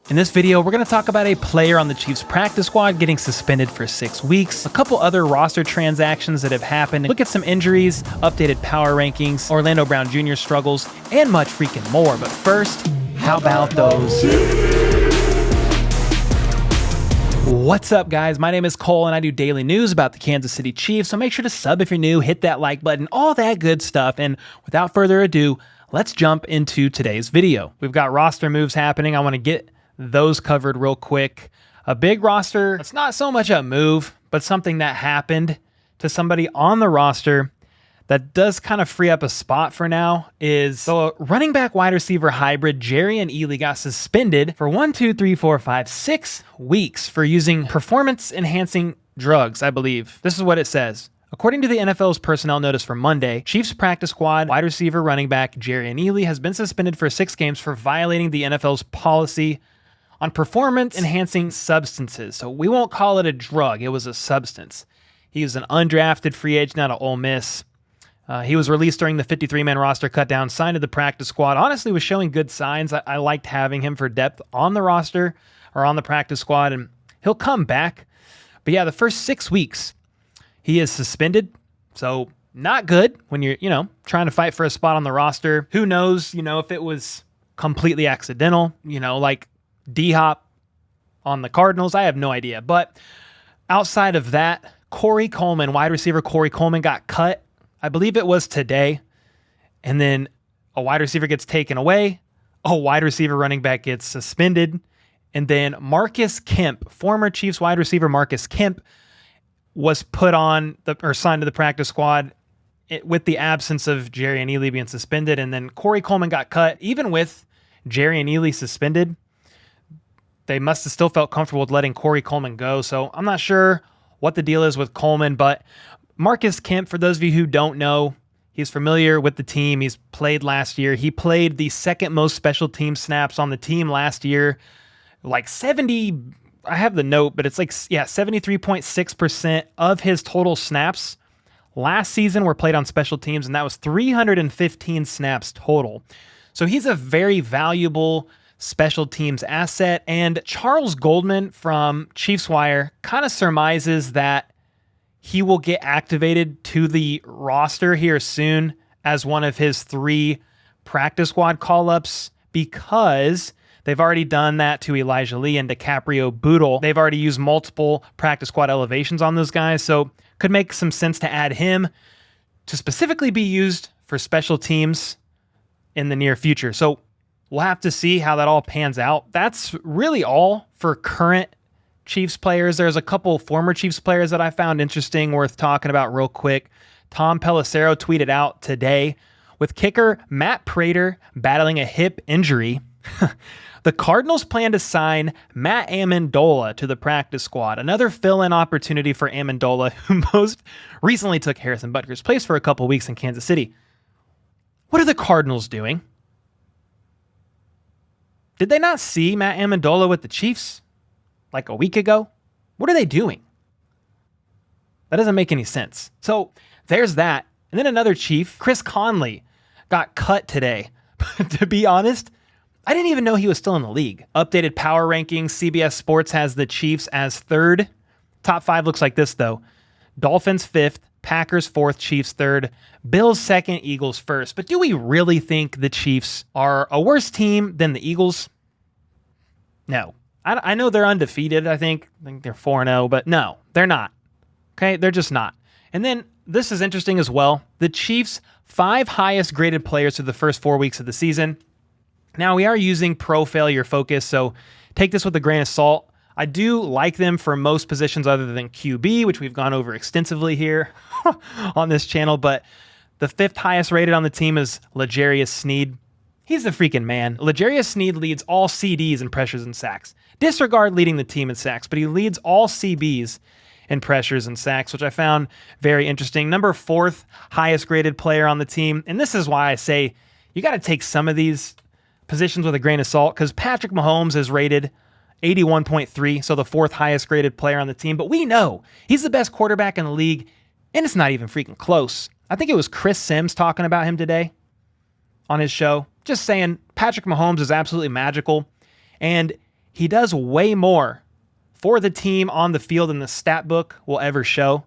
In this video, we're going to talk about a player on the Chiefs practice squad getting suspended for 6 weeks, a couple other roster transactions that have happened, look at some injuries, updated power rankings, Orlando Brown Jr. struggles, and much freaking more. But first, how about those? What's up, guys? My name is Cole, and I do daily news about the Kansas City Chiefs, so make sure to sub if you're new, hit that like button, all that good stuff, and without further ado, let's jump into today's video. We've got roster moves happening. I want to get those covered real quick. A big roster, it's not so much a move, but something that happened to somebody on the roster that does kind of free up a spot for now is, so a running back wide receiver hybrid, Jerry and Ely, got suspended for 6 weeks for using performance enhancing drugs, I believe. This is what it says. According to the NFL's personnel notice for Monday, Chiefs practice squad wide receiver running back Jerry and Ely has been suspended for 6 games for violating the NFL's policy on performance-enhancing substances. So we won't call it a drug. It was a substance. He was an undrafted free agent out of Ole Miss. He was released during the 53-man roster cutdown, signed to the practice squad. Honestly, was showing good signs. I liked having him for depth on the roster or on the practice squad, and he'll come back. But yeah, the first 6 weeks, he is suspended. So not good when you're, trying to fight for a spot on the roster. Who knows, if it was completely accidental, like D-Hop on the Cardinals. I have no idea. But outside of that, Coleman, wide receiver Coleman, got cut. I believe it was today. And then a wide receiver gets taken away. A wide receiver running back gets suspended. And then Marcus Kemp, former Chiefs wide receiver Marcus Kemp, was put on or signed to the practice squad with the absence of Jerry and Ely being suspended. And then Coleman got cut. Even with Jerry and Ely suspended, they must have still felt comfortable with letting Coleman go. So I'm not sure what the deal is with Coleman, but Marcus Kemp, for those of you who don't know, he's familiar with the team. He's played last year. He played the second most special team snaps on the team last year, like 70. I have the note, but it's 73.6% of his total snaps last season were played on special teams, and that was 315 snaps total. So he's a very valuable special teams asset, and Charles Goldman from Chiefs Wire kind of surmises that he will get activated to the roster here soon as one of his 3 practice squad call-ups, because they've already done that to Elijah Lee and DiCaprio Bootle. They've already used multiple practice squad elevations on those guys, so could make some sense to add him to specifically be used for special teams in the near future. So we'll have to see how that all pans out. That's really all for current Chiefs players. There's a couple former Chiefs players that I found interesting, worth talking about real quick. Tom Pelissero tweeted out today, with kicker Matt Prater battling a hip injury, the Cardinals plan to sign Matt Amendola to the practice squad. Another fill-in opportunity for Amendola, who most recently took Harrison Butker's place for a couple weeks in Kansas City. What are the Cardinals doing? Did they not see Matt Amendola with the Chiefs like a week ago? What are they doing? That doesn't make any sense. So there's that. And then another Chief, Chris Conley, got cut today. To be honest, I didn't even know he was still in the league. Updated power rankings, CBS Sports has the Chiefs as 3rd. Top 5 looks like this, though. Dolphins 5th, Packers 4th, Chiefs 3rd, Bills 2nd, Eagles 1st. But do we really think the Chiefs are a worse team than the Eagles? No. I know they're undefeated. I think they're 4-0, but no, they're not. Okay, they're just not. And then this is interesting as well. The Chiefs' 5 highest graded players through the first 4 weeks of the season. Now, we are using pro failure focus, so take this with a grain of salt. I do like them for most positions other than QB, which we've gone over extensively here on this channel, but the 5th highest rated on the team is L'Jarius Sneed. He's the freaking man. L'Jarius Sneed leads all CDs in pressures and sacks. Disregard leading the team in sacks, but he leads all CBs in pressures and sacks, which I found very interesting. Number 4th highest graded player on the team, and this is why I say you got to take some of these positions with a grain of salt, because Patrick Mahomes is rated 81.3, so the 4th highest graded player on the team. But we know he's the best quarterback in the league, and it's not even freaking close. I think it was Chris Sims talking about him today on his show, just saying Patrick Mahomes is absolutely magical, and he does way more for the team on the field than the stat book will ever show.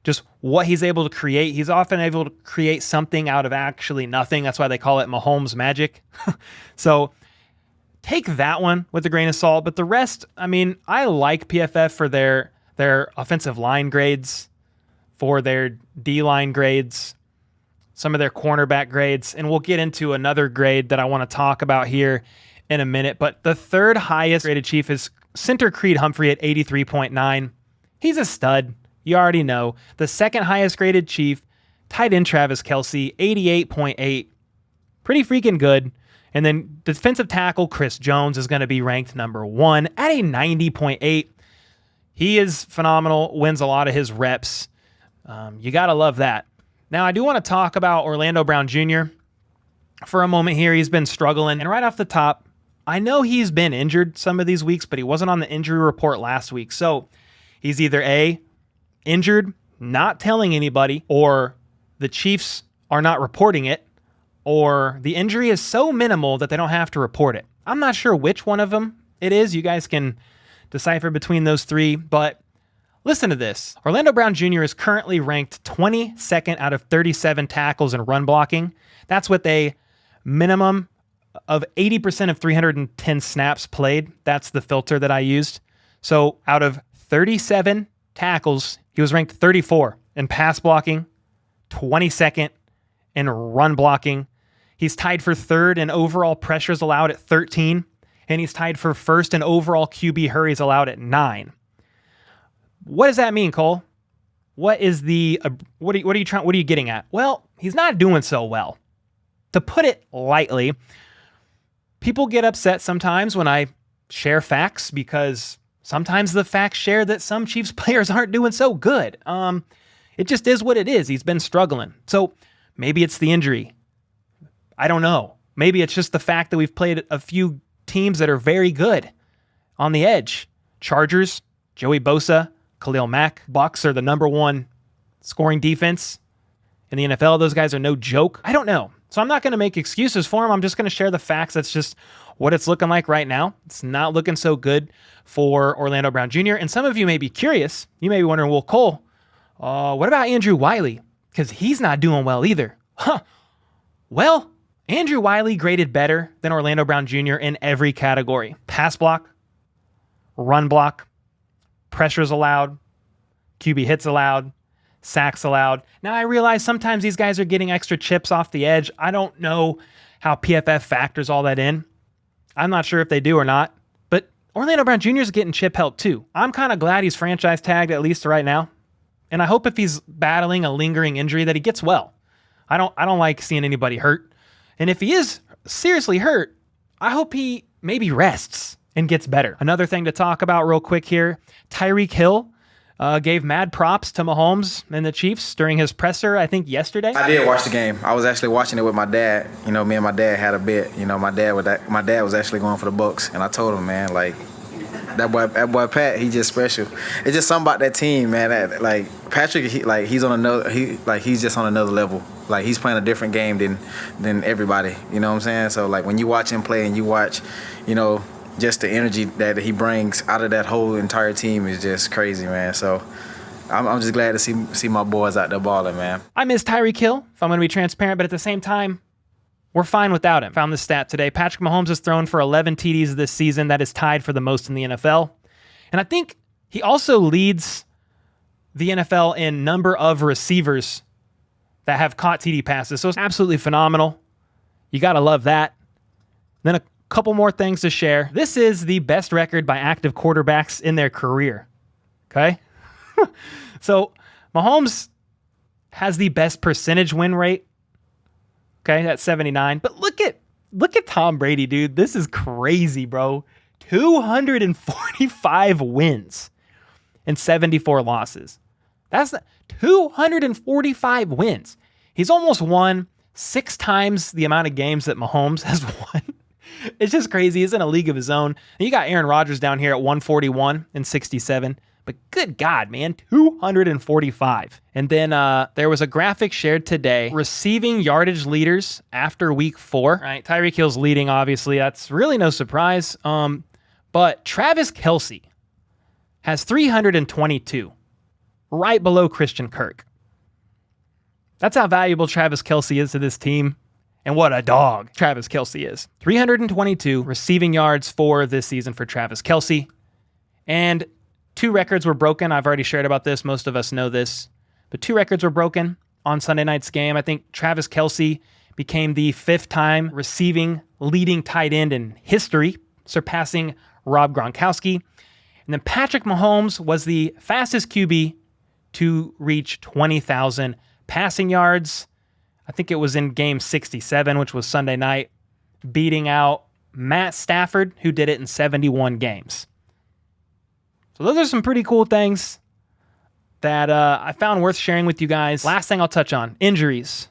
Just what he's able to create. He's often able to create something out of actually nothing. That's why they call it Mahomes magic. So take that one with a grain of salt. But the rest, I mean, I like PFF for their offensive line grades, for their D-line grades, some of their cornerback grades. And we'll get into another grade that I want to talk about here in a minute. But the third highest graded Chief is center Creed Humphrey at 83.9. He's a stud. You already know. The second highest graded Chief, tight end Travis Kelce, 88.8. Pretty freaking good. And then defensive tackle Chris Jones is going to be ranked number 1 at a 90.8. He is phenomenal, wins a lot of his reps. You got to love that. Now, I do want to talk about Orlando Brown Jr. for a moment here. He's been struggling. And right off the top, I know he's been injured some of these weeks, but he wasn't on the injury report last week. So he's either A, injured, not telling anybody, or the Chiefs are not reporting it, or the injury is so minimal that they don't have to report it. I'm not sure which one of them it is. You guys can decipher between those three, but listen to this. Orlando Brown Jr. is currently ranked 22nd out of 37 tackles in run blocking. That's with a minimum of 80% of 310 snaps played. That's the filter that I used. So out of 37 tackles, he was ranked 34 in pass blocking, 22nd in run blocking. He's tied for third in overall pressures allowed at 13, and he's tied for first in overall QB hurries allowed at 9. What does that mean, Cole? What is the what are you getting at? Well, he's not doing so well. To put it lightly, people get upset sometimes when I share facts because sometimes the facts share that some Chiefs players aren't doing so good. It just is what it is. He's been struggling. So maybe it's the injury. I don't know. Maybe it's just the fact that we've played a few teams that are very good on the edge. Chargers, Joey Bosa, Khalil Mack. Bucs are the number 1 scoring defense in the NFL. Those guys are no joke. I don't know. So I'm not going to make excuses for him. I'm just going to share the facts. That's just what it's looking like right now. It's not looking so good for Orlando Brown Jr. And some of you may be curious. You may be wondering, well, Cole, what about Andrew Wylie? Because he's not doing well either. Well, Andrew Wylie graded better than Orlando Brown Jr. in every category. Pass block, run block, pressures allowed, QB hits allowed, sacks allowed. Now, I realize sometimes these guys are getting extra chips off the edge. I don't know how PFF factors all that in. I'm not sure if they do or not. But Orlando Brown Jr. is getting chip help too. I'm kind of glad he's franchise tagged at least right now. And I hope if he's battling a lingering injury that he gets well. I don't like seeing anybody hurt. And if he is seriously hurt, I hope he maybe rests and gets better. Another thing to talk about real quick here, Tyreek Hill gave mad props to Mahomes and the Chiefs during his presser, I think yesterday. I did watch the game. I was actually watching it with my dad. You know, me and my dad had a bet. You know, my dad was actually going for the Bucs, and I told him, man, like, that boy Pat, he just special. It's just something about that team, man. That, like, Patrick, he's on another. He's just on another level. Like, he's playing a different game than everybody. You know what I'm saying? So, like, when you watch him play and you watch, you know, just the energy that he brings out of that whole entire team is just crazy, man. So I'm just glad to see my boys out there balling, man. I miss Tyreek Hill, if I'm going to be transparent, but at the same time, we're fine without him. Found this stat today. Patrick Mahomes has thrown for 11 TDs this season. That is tied for the most in the NFL. And I think he also leads the NFL in number of receivers that have caught TD passes. So it's absolutely phenomenal. You got to love that. Then a couple more things to share. This is the best record by active quarterbacks in their career. Okay? So Mahomes has the best percentage win rate. Okay, that's 79. But look at Tom Brady, dude. This is crazy, bro. 245 wins and 74 losses. That's 245 wins. He's almost won 6 times the amount of games that Mahomes has won. It's just crazy. He's in a league of his own. And you got Aaron Rodgers down here at 141 and 67. But good God, man, 245. And then there was a graphic shared today. Receiving yardage leaders after week 4. Right, Tyreek Hill's leading, obviously. That's really no surprise. But Travis Kelce has 322, right below Christian Kirk. That's how valuable Travis Kelce is to this team. And what a dog Travis Kelce is. 322 receiving yards for this season for Travis Kelce. And 2 records were broken. I've already shared about this. Most of us know this. But 2 records were broken on Sunday night's game. I think Travis Kelce became the 5th time receiving leading tight end in history, surpassing Rob Gronkowski. And then Patrick Mahomes was the fastest QB to reach 20,000 passing yards. I think it was in game 67, which was Sunday night, beating out Matt Stafford, who did it in 71 games. So those are some pretty cool things that I found worth sharing with you guys. Last thing I'll touch on, injuries.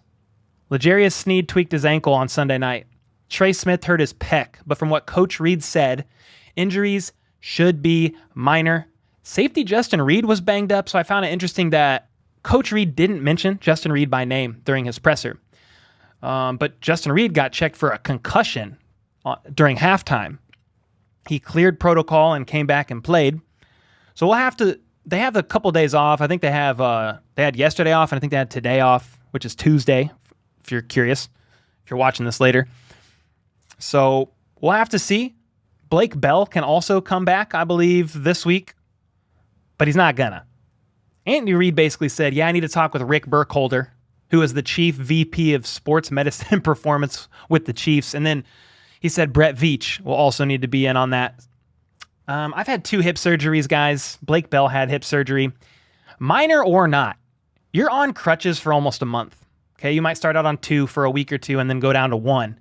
L'Jarius Sneed tweaked his ankle on Sunday night. Trey Smith hurt his pec, but from what Coach Reed said, injuries should be minor. Safety Justin Reed was banged up, so I found it interesting that Coach Reed didn't mention Justin Reed by name during his presser. But Justin Reed got checked for a concussion during halftime. He cleared protocol and came back and played. So they have a couple days off. I think they had yesterday off, and I think they had today off, which is Tuesday, if you're curious, if you're watching this later. So we'll have to see. Blake Bell can also come back, I believe, this week, but he's not gonna. Andy Reid basically said, I need to talk with Rick Burkholder, who is the chief VP of sports medicine and performance with the Chiefs. And then he said Brett Veach will also need to be in on that. I've had 2 hip surgeries, guys. Blake Bell had hip surgery. Minor or not, you're on crutches for almost a month. Okay, you might start out on 2 for a week or 2 and then go down to 1.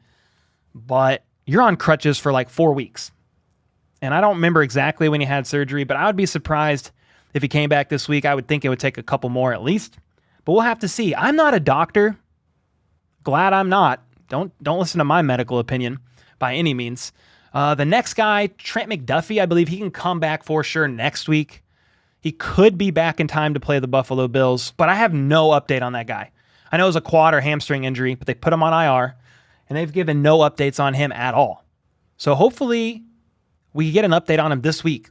But you're on crutches for like 4 weeks. And I don't remember exactly when he had surgery, but I would be surprised if he came back this week. I would think it would take a couple more at least. But we'll have to see. I'm not a doctor. Glad I'm not. Don't listen to my medical opinion by any means. The next guy, Trent McDuffie, I believe he can come back for sure next week. He could be back in time to play the Buffalo Bills, but I have no update on that guy. I know it was a quad or hamstring injury, but they put him on IR, and they've given no updates on him at all. So hopefully we get an update on him this week,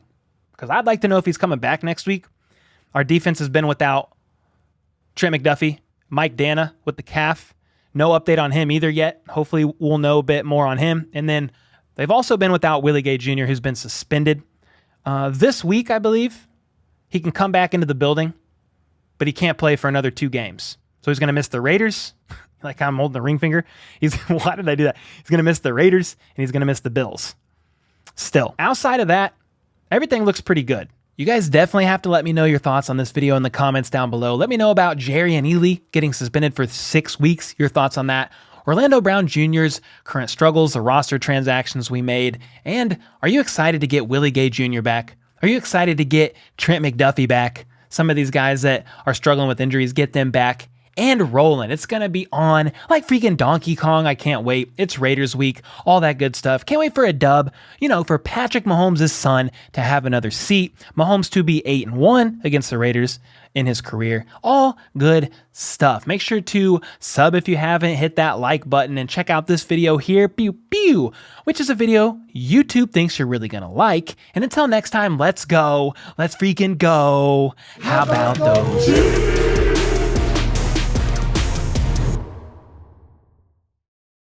because I'd like to know if he's coming back next week. Our defense has been without Trent McDuffie, Mike Dana with the calf. No update on him either yet. Hopefully we'll know a bit more on him. And then they've also been without Wylie Gay Jr., who's been suspended. This week, I believe, he can come back into the building, but he can't play for another 2 games. So he's going to miss the Raiders. Like I'm holding the ring finger. Why did I do that? He's going to miss the Raiders, and he's going to miss the Bills. Still, outside of that, everything looks pretty good. You guys definitely have to let me know your thoughts on this video in the comments down below. Let me know about Jerry and Ely getting suspended for 6 weeks. Your thoughts on that. Orlando Brown Jr.'s current struggles, the roster transactions we made, and are you excited to get Wylie Gay Jr. back? Are you excited to get Trent McDuffie back? Some of these guys that are struggling with injuries, get them back and rolling. It's going to be on like freaking Donkey Kong. I can't wait. It's Raiders week, all that good stuff. Can't wait for a dub, for Patrick Mahomes' son to have another seat. Mahomes to be 8-1 against the Raiders in his career. All good stuff. Make sure to sub if you haven't, hit that like button, and check out this video here, pew pew, which is a video YouTube thinks you're really going to like. And until next time, let's go. Let's freaking go. How about those?